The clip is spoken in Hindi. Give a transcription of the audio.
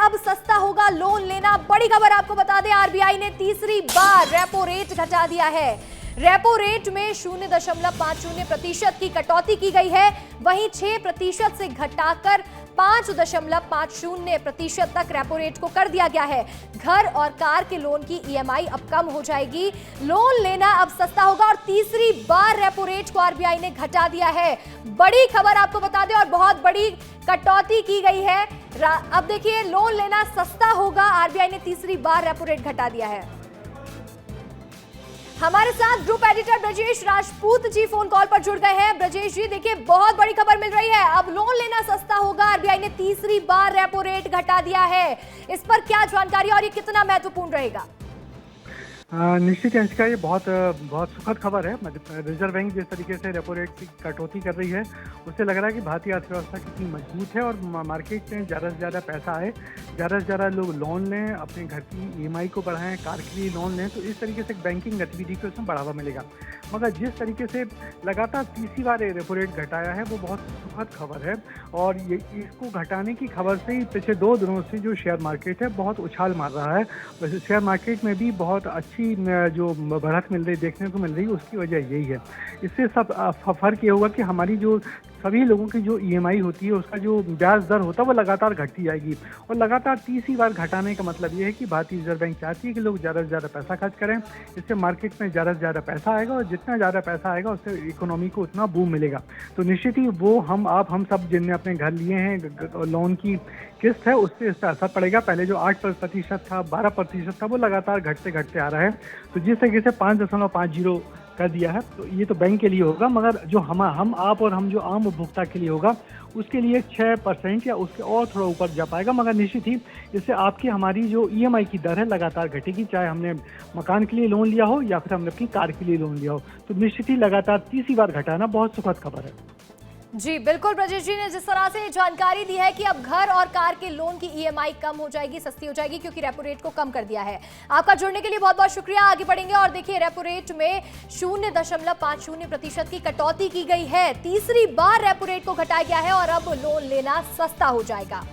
अब सस्ता होगा लोन लेना। बड़ी खबर आपको बता दें, आरबीआई ने तीसरी बार रेपो रेट घटा दिया है। रेपो रेट में 0.50% की कटौती की गई है। वहीं 6% से घटाकर 5.50% तक रेपो रेट को कर दिया गया है। घर और कार के लोन की ईएमआई अब कम हो जाएगी। लोन लेना अब सस्ता होगा और तीसरी बार रेपो रेट को आरबीआई ने घटा दिया है। बड़ी खबर आपको बता दें और बहुत बड़ी कटौती की गई है। अब देखिए, लोन लेना सस्ता होगा, आरबीआई ने तीसरी बार रेपो रेट घटा दिया है। हमारे साथ group editor Brajesh Rajput ji phone call पर जुड़ गए हैं। ब्रजेश जी, देखिए बहुत बड़ी खबर मिल रही है, अब लोन लेना सस्ता होगा, आरबीआई ने तीसरी बार रेपो रेट घटा दिया है। इस पर क्या जानकारी और ये कितना महत्वपूर्ण रहेगा? निश्चित है, इसका ये बहुत सुखद खबर है। रिजर्व बैंक जिस तरीके से रेपो रेट की कटौती कर रही है, उससे लग रहा है कि भारतीय अर्थव्यवस्था कितनी मजबूत है और मार्केट में ज़्यादा से ज़्यादा पैसा आए, ज़्यादा से ज़्यादा लोग लोन लें, अपने घर की ईएमआई को बढ़ाएं, कार के लिए लोन लें, तो इस तरीके से बैंकिंग गतिविधि को उसमें बढ़ावा मिलेगा। मगर जिस तरीके से लगातार तीसरी बार रेपो रेट घटाया है, वो बहुत सुखद खबर है। और ये इसको घटाने की खबर से ही पिछले 2 दिनों से जो शेयर मार्केट है बहुत उछाल मार रहा है। वैसे शेयर मार्केट में भी बहुत अच्छी जो बढ़त मिल रही देखने को मिल रही है, उसकी वजह यही है। इससे सब फर्क ये होगा कि हमारी जो सभी लोगों की जो ईएमआई होती है, उसका जो ब्याज दर होता है वो लगातार घटती जाएगी। और लगातार तीसरी बार घटाने का मतलब ये है कि भारतीय रिजर्व बैंक चाहती है कि लोग ज़्यादा से ज़्यादा पैसा खर्च करें। इससे मार्केट में ज़्यादा से ज़्यादा पैसा आएगा और जितना ज़्यादा पैसा आएगा उससे इकोनॉमी को उतना बूम मिलेगा। तो निश्चित ही वो हम सब जिनने अपने घर लिए हैं, लोन की किस्त है, उससे इसका असर पड़ेगा। पहले जो 8% था, 12% था, वो लगातार घटते घटते आ रहा है। तो जिस तरीके से 5.50 कर दिया है, तो ये तो बैंक के लिए होगा, मगर जो हम आप और हम जो आम उपभोक्ता के लिए होगा, उसके लिए 6% या उसके और थोड़ा ऊपर जा पाएगा। मगर निश्चित ही इससे आपकी हमारी जो ईएमआई की दर है लगातार घटेगी, चाहे हमने मकान के लिए लोन लिया हो या फिर हमने अपनी कार के लिए लोन लिया हो। तो निश्चित ही लगातार तीसरी बार घटाना बहुत सुखद खबर है। जी बिल्कुल, ब्रजेश जी ने जिस तरह से जानकारी दी है कि अब घर और कार के लोन की ईएमआई कम हो जाएगी, सस्ती हो जाएगी, क्योंकि रेपो रेट को कम कर दिया है। आपका जुड़ने के लिए बहुत बहुत शुक्रिया। आगे बढ़ेंगे और देखिए, रेपो रेट में 0.50% की कटौती की गई है। तीसरी बार रेपो रेट को घटाया गया है और अब लोन लेना सस्ता हो जाएगा।